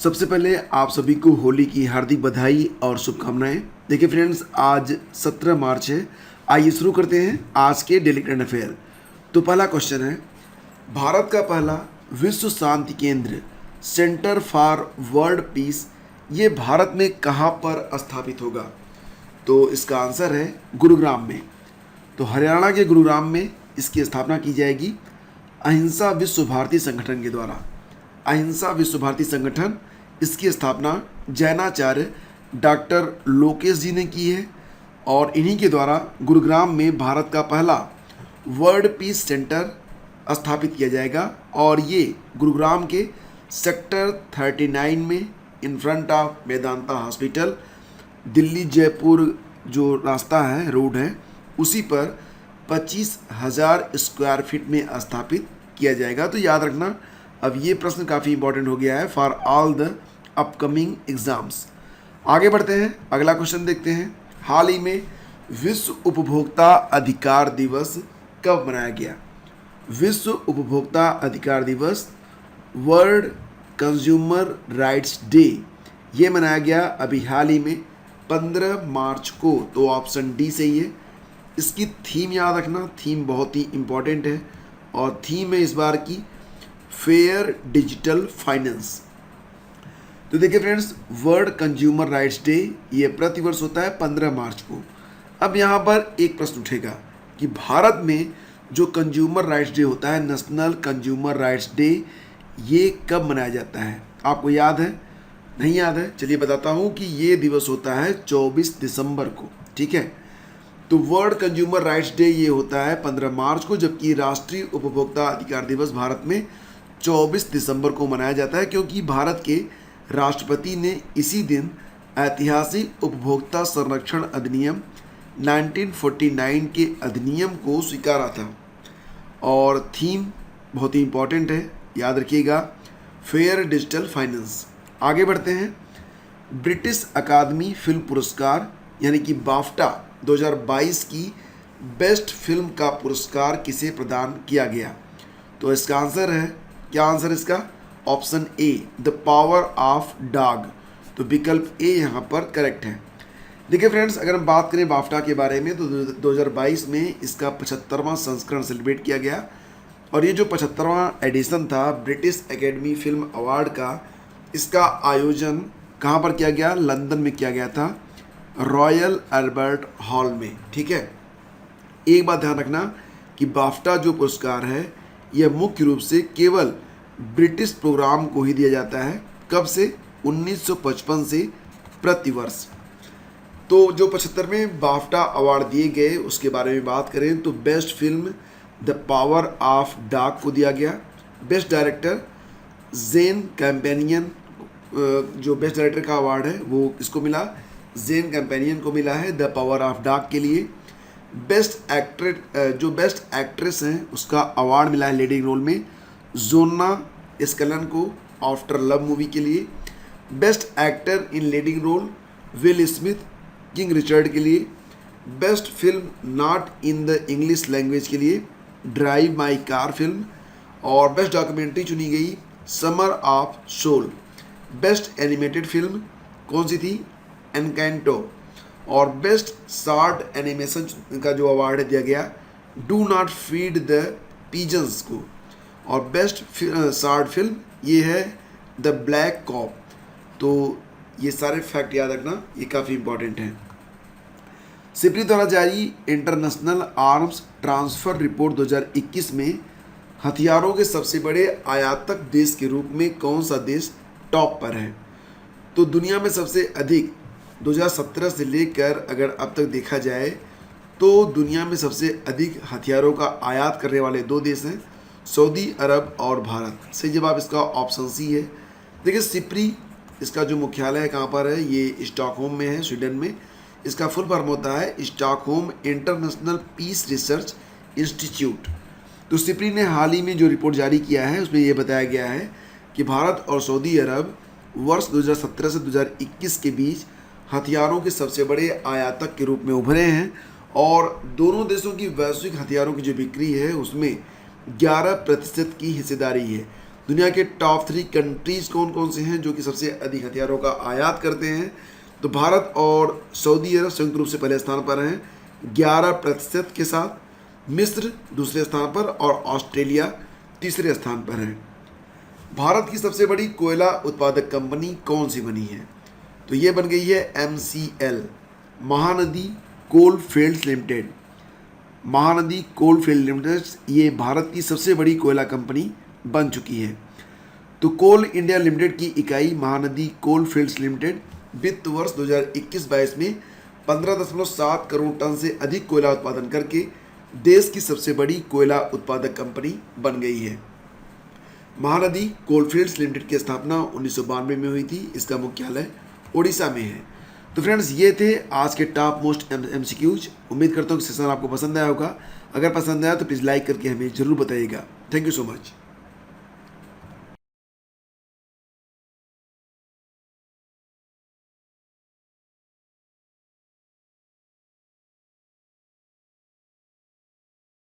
सबसे पहले आप सभी को होली की हार्दिक बधाई और शुभकामनाएं। देखिए फ्रेंड्स, आज 17 मार्च है। आइए शुरू करते हैं आज के डेली करंट अफेयर। तो पहला क्वेश्चन है, भारत का पहला विश्व शांति केंद्र सेंटर फॉर वर्ल्ड पीस ये भारत में कहाँ पर स्थापित होगा? तो इसका आंसर है गुरुग्राम में। तो हरियाणा के गुरुग्राम में इसकी स्थापना की जाएगी अहिंसा विश्व भारती संगठन के द्वारा। अहिंसा विश्व भारती संगठन, इसकी स्थापना जैनाचार्य डॉक्टर लोकेश जी ने की है और इन्हीं के द्वारा गुरुग्राम में भारत का पहला वर्ल्ड पीस सेंटर स्थापित किया जाएगा और ये गुरुग्राम के सेक्टर 39 में in front of Medanta hospital, Delhi Jaipur जो रास्ता है, रोड है, उसी पर 25,000 स्क्वायर फीट में स्थापित किया जाएगा। तो याद रखना, अब ये प्रश्न काफ़ी इंपॉर्टेंट हो गया है for all the upcoming exams. आगे बढ़ते हैं, अगला क्वेश्चन देखते हैं। हाल ही में विश्व उपभोक्ता अधिकार दिवस कब मनाया गया? विश्व उपभोक्ता अधिकार दिवस, वर्ल्ड कंज्यूमर राइट्स डे, ये मनाया गया अभी हाल ही में 15 मार्च को। तो ऑप्शन डी सही है। इसकी थीम याद रखना, थीम बहुत ही इम्पॉर्टेंट है और थीम है इस बार की फेयर डिजिटल फाइनेंस। तो देखिए friends, world consumer rights day ये प्रतिवर्ष होता है 15 मार्च को। अब यहाँ पर एक प्रश्न उठेगा कि भारत में जो कंज्यूमर राइट्स डे होता है, नेशनल कंज्यूमर राइट्स डे, ये कब मनाया जाता है? आपको याद है? नहीं याद है? चलिए बताता हूँ कि ये दिवस होता है 24 दिसंबर को। ठीक है, तो वर्ल्ड कंज्यूमर राइट्स डे ये होता है 15 मार्च को, जबकि राष्ट्रीय उपभोक्ता अधिकार दिवस भारत में 24 दिसंबर को मनाया जाता है, क्योंकि भारत के राष्ट्रपति ने इसी दिन ऐतिहासिक उपभोक्ता संरक्षण अधिनियम 1949 के अधिनियम को स्वीकारा था। और थीम बहुत ही इम्पॉर्टेंट है, याद रखिएगा, फेयर डिजिटल फाइनेंस। आगे बढ़ते हैं। ब्रिटिश अकादमी फिल्म पुरस्कार यानी कि बाफ्टा 2022 की बेस्ट फिल्म का पुरस्कार किसे प्रदान किया गया? तो इसका आंसर है, क्या आंसर इसका? Option A, the power of dog. तो विकल्प ए यहाँ पर करेक्ट है। देखिए फ्रेंड्स, अगर हम बात करें बाफ्टा के बारे में तो 2022 में इसका 75वां संस्करण सेलिब्रेट किया गया और ये जो 75वां एडिशन था ब्रिटिश एकेडमी फिल्म अवार्ड का, इसका आयोजन कहाँ पर किया गया? लंदन में किया गया था, रॉयल अल्बर्ट हॉल में। ठीक है, एक बात ध्यान रखना कि बाफ्टा जो पुरस्कार है यह मुख्य रूप से केवल ब्रिटिश प्रोग्राम को ही दिया जाता है। कब से? 1955 से प्रतिवर्ष। तो जो 75वें बाफ्टा अवार्ड दिए गए उसके बारे में बात करें तो best film the power of dog को दिया गया। बेस्ट डायरेक्टर जेन कैम्पेनियन, जो बेस्ट डायरेक्टर का अवार्ड है वो किसको मिला? जेन कैम्पेनियन को मिला है द पावर ऑफ डॉग के लिए। बेस्ट एक्टर, जो बेस्ट एक्ट्रेस हैं उसका अवार्ड मिला है लीडिंग रोल में जोन्ना स्कलन को आफ्टर लव मूवी के लिए। Best actor in leading role Will Smith King Richard के लिए। Best film not in the English language के लिए ड्राइव माई कार फिल्म। और बेस्ट डॉक्यूमेंट्री चुनी गई Summer of Soul. Best animated film कौन सी थी? एनकैंटो। और बेस्ट शॉर्ट एनिमेशन का जो अवार्ड दिया गया do not feed the pigeons को। और बेस्ट शॉर्ट फिल्म ये है द ब्लैक कॉप। तो ये सारे फैक्ट याद रखना, ये काफ़ी इंपॉर्टेंट हैं। सिप्री द्वारा जारी इंटरनेशनल आर्म्स ट्रांसफ़र रिपोर्ट 2021 में हथियारों के सबसे बड़े आयातक देश के रूप में कौन सा देश टॉप पर है? तो दुनिया में सबसे अधिक 2017 से लेकर अगर अब तक देखा जाए तो दुनिया में सबसे अधिक हथियारों का आयात करने वाले दो देश हैं, सऊदी अरब और भारत। सही जवाब इसका ऑप्शन सी है। देखिए सिप्री, इसका जो मुख्यालय है कहाँ पर है? ये स्टॉकहोम में है, स्वीडन में। इसका फुल फॉर्म होता है Stockholm International Peace Research Institute. तो सिप्री ने हाल ही में जो रिपोर्ट जारी किया है उसमें ये बताया गया है कि भारत और सऊदी अरब वर्ष 2017 से 2021 के बीच हथियारों के सबसे बड़े आयातक के रूप में उभरे हैं और दोनों देशों की वैश्विक हथियारों की जो बिक्री है उसमें 11% की हिस्सेदारी है। दुनिया के टॉप 3 कंट्रीज कौन कौन से हैं जो कि सबसे अधिक हथियारों का आयात करते हैं? तो भारत और सऊदी अरब संयुक्त रूप से पहले स्थान पर हैं 11% के साथ, मिस्र दूसरे स्थान पर और ऑस्ट्रेलिया तीसरे स्थान पर है। भारत की सबसे बड़ी कोयला उत्पादक कंपनी कौन सी बनी है? तो ये बन गई है MCL, Mahanadi coal fields limited. Mahanadi coal field limited ये भारत की सबसे बड़ी कोयला कंपनी बन चुकी है। तो कोल इंडिया लिमिटेड की इकाई महानदी कोल फील्ड्स लिमिटेड वित्त वर्ष 2021-22 में 15.7 करोड़ टन से अधिक कोयला उत्पादन करके देश की सबसे बड़ी कोयला उत्पादक कंपनी बन गई है। महानदी कोलफील्ड्स लिमिटेड की स्थापना 1992 में हुई थी। इसका मुख्यालय ओडिशा में है। तो फ्रेंड्स, ये थे आज के टॉप मोस्ट MCQs। उम्मीद करता हूँ कि सेशन आपको पसंद आया होगा। अगर पसंद आया तो प्लीज़ लाइक करके हमें ज़रूर बताइएगा। Thank you so much.